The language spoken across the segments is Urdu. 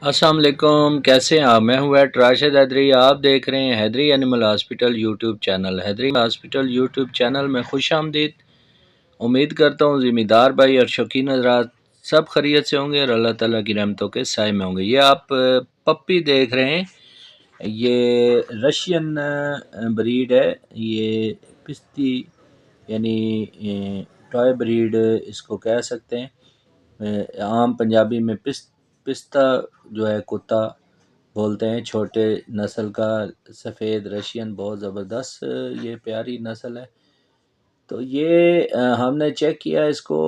السلام علیکم، کیسے ہیں آپ؟ میں ہوں ویٹ راشد حیدری۔ آپ دیکھ رہے ہیں حیدری اینیمل ہاسپٹل یوٹیوب چینل۔ حیدری ہاسپٹل یوٹیوب چینل میں خوش آمدید۔ امید کرتا ہوں ذمہ دار بھائی اور شوقین حضرات سب خیریت سے ہوں گے اور اللہ تعالیٰ کی رحمتوں کے سائے میں ہوں گے۔ یہ آپ پپی دیکھ رہے ہیں، یہ رشین بریڈ ہے، یہ پستی یعنی ٹوائے بریڈ اس کو کہہ سکتے ہیں۔ عام پنجابی میں پستہ جو ہے کتا بولتے ہیں، چھوٹے نسل کا سفید رشین، بہت زبردست یہ پیاری نسل ہے۔ تو یہ ہم نے چیک کیا اس کو،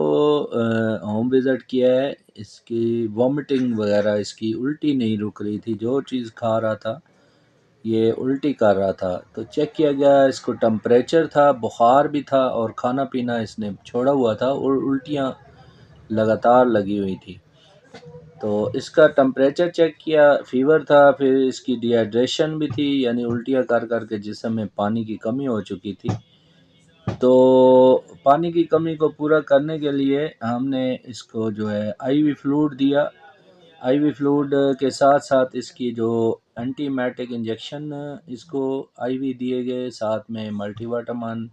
ہوم وزٹ کیا ہے، اس کی وامٹنگ وغیرہ، اس کی الٹی نہیں رک رہی تھی، جو چیز کھا رہا تھا یہ الٹی کر رہا تھا۔ تو چیک کیا گیا، اس کو ٹمپریچر تھا، بخار بھی تھا اور کھانا پینا اس نے چھوڑا ہوا تھا اور الٹیاں لگاتار لگی ہوئی تھی۔ تو اس کا ٹمپریچر چیک کیا، فیور تھا، پھر اس کی ڈی ہائیڈریشن بھی تھی، یعنی الٹیاں کر کر کے جسم میں پانی کی کمی ہو چکی تھی۔ تو پانی کی کمی کو پورا کرنے کے لیے ہم نے اس کو جو ہے آئی وی فلوئڈ دیا۔ آئی وی فلوئڈ کے ساتھ ساتھ اس کی جو اینٹی میٹک انجیکشن اس کو آئی وی دیے گئے، ساتھ میں multivitamin,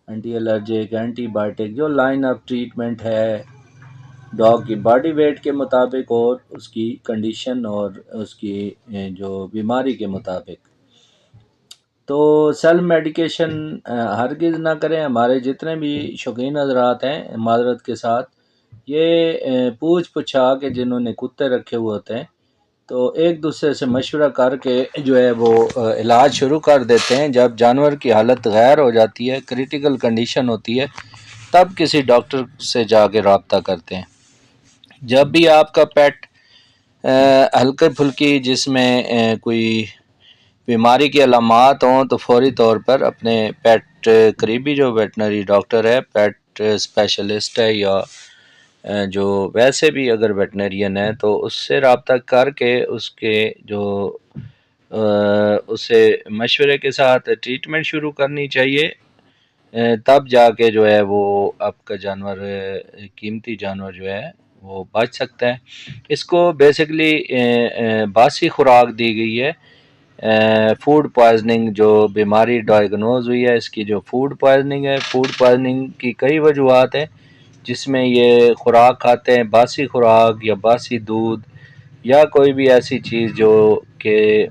anti allergic, antibiotic, جو لائن آف ٹریٹمنٹ ہے ڈاگ کی باڈی ویٹ کے مطابق اور اس کی کنڈیشن اور اس کی جو بیماری کے مطابق۔ تو سیلف میڈیکیشن ہرگز نہ کریں۔ ہمارے جتنے بھی شوقین حضرات ہیں معذرت کے ساتھ، یہ پوچھ پچھا کے جنہوں نے کتے رکھے ہوئے ہوتے ہیں تو ایک دوسرے سے مشورہ کر کے جو ہے وہ علاج شروع کر دیتے ہیں۔ جب جانور کی حالت غیر ہو جاتی ہے، کریٹیکل کنڈیشن ہوتی ہے، تب کسی ڈاکٹر سے جا کے رابطہ کرتے ہیں۔ جب بھی آپ کا پیٹ ہلکی پھلکی جس میں کوئی بیماری کی علامات ہوں تو فوری طور پر اپنے پیٹ قریبی جو ویٹنری ڈاکٹر ہے، پیٹ اسپیشلسٹ ہے، یا جو ویسے بھی اگر ویٹنرین ہے تو اس سے رابطہ کر کے اس کے جو اسے مشورے کے ساتھ ٹریٹمنٹ شروع کرنی چاہیے، تب جا کے جو ہے وہ آپ کا جانور، قیمتی جانور جو ہے وہ بچ سکتا ہے۔ اس کو بیسکلی باسی خوراک دی گئی ہے۔ فوڈ پوائزننگ جو بیماری ڈائگنوز ہوئی ہے، اس کی جو فوڈ پوائزننگ ہے، فوڈ پوائزننگ کی کئی وجوہات ہیں، جس میں یہ خوراک کھاتے ہیں، باسی خوراک یا باسی دودھ یا کوئی بھی ایسی چیز جو کہ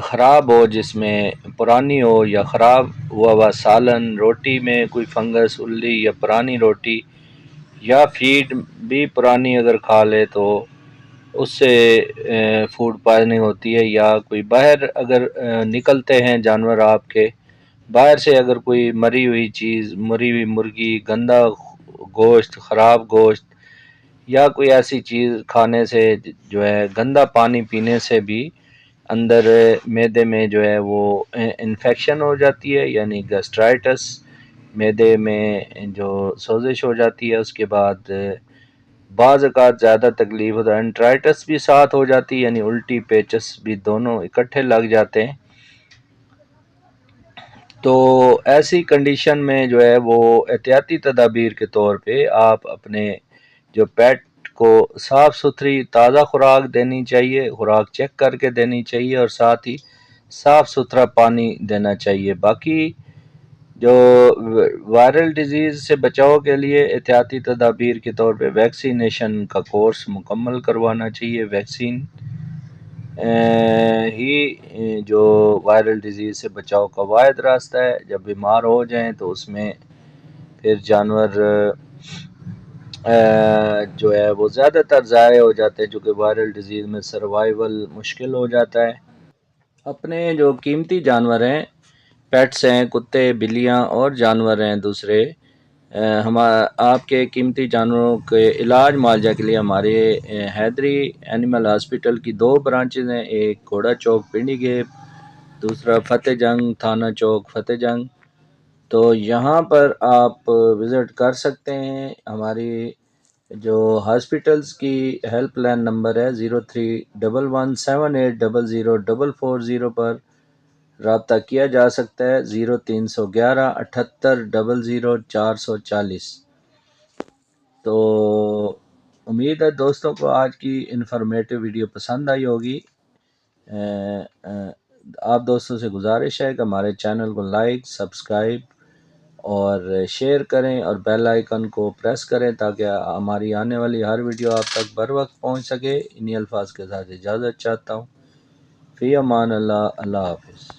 خراب ہو، جس میں پرانی ہو یا خراب ہوا ہوا سالن، روٹی میں کوئی فنگس، اللی یا پرانی روٹی، یا فیڈ بھی پرانی اگر کھا لے تو اس سے فوڈ پوائزننگ ہوتی ہے۔ یا کوئی باہر اگر نکلتے ہیں جانور آپ کے، باہر سے اگر کوئی مری ہوئی چیز، مری ہوئی مرغی، گندا گوشت، خراب گوشت یا کوئی ایسی چیز کھانے سے، جو ہے گندا پانی پینے سے بھی اندر معدے میں جو ہے وہ انفیکشن ہو جاتی ہے، یعنی گیسٹرائٹس، معدے میں جو سوزش ہو جاتی ہے، اس کے بعد بعض اوقات زیادہ تکلیف ہوتا ہے، انٹرائٹس بھی ساتھ ہو جاتی ہے، یعنی الٹی پیچس بھی دونوں اکٹھے لگ جاتے ہیں۔ تو ایسی کنڈیشن میں جو ہے وہ احتیاطی تدابیر کے طور پہ آپ اپنے جو پیٹ کو صاف ستھری تازہ خوراک دینی چاہیے، خوراک چیک کر کے دینی چاہیے، اور ساتھ ہی صاف ستھرا پانی دینا چاہیے۔ باقی جو وائرل ڈیزیز سے بچاؤ کے لیے احتیاطی تدابیر کے طور پہ ویکسینیشن کا کورس مکمل کروانا چاہیے۔ ویکسین ہی جو وائرل ڈیزیز سے بچاؤ کا واحد راستہ ہے۔ جب بیمار ہو جائیں تو اس میں پھر جانور جو ہے وہ زیادہ تر ضائع ہو جاتے ہیں، جو کہ وائرل ڈیزیز میں سروائیول مشکل ہو جاتا ہے۔ اپنے جو قیمتی جانور ہیں، پیٹس ہیں، کتے، بلیاں اور جانور ہیں دوسرے، آپ کے قیمتی جانوروں کے علاج معالجہ کے لیے ہمارے حیدری اینیمل ہاسپٹل کی 2 برانچز ہیں، ایک گھوڑا چوک پنڈی گیپ، دوسرا فتح جنگ تھانہ چوک فتح جنگ۔ تو یہاں پر آپ وزٹ کر سکتے ہیں۔ ہماری جو ہاسپٹلز کی ہیلپ لائن نمبر ہے 031178004440 پر رابطہ کیا جا سکتا ہے، 0311 7800 440۔ تو امید ہے دوستوں کو آج کی انفارمیٹو ویڈیو پسند آئی ہوگی۔ آپ دوستوں سے گزارش ہے کہ ہمارے چینل کو لائک، سبسکرائب اور شیئر کریں اور بیل آئیکن کو پریس کریں تاکہ ہماری آنے والی ہر ویڈیو آپ تک بر وقت پہنچ سکے۔ انہی الفاظ کے ساتھ اجازت چاہتا ہوں۔ فی امان اللہ، اللہ حافظ۔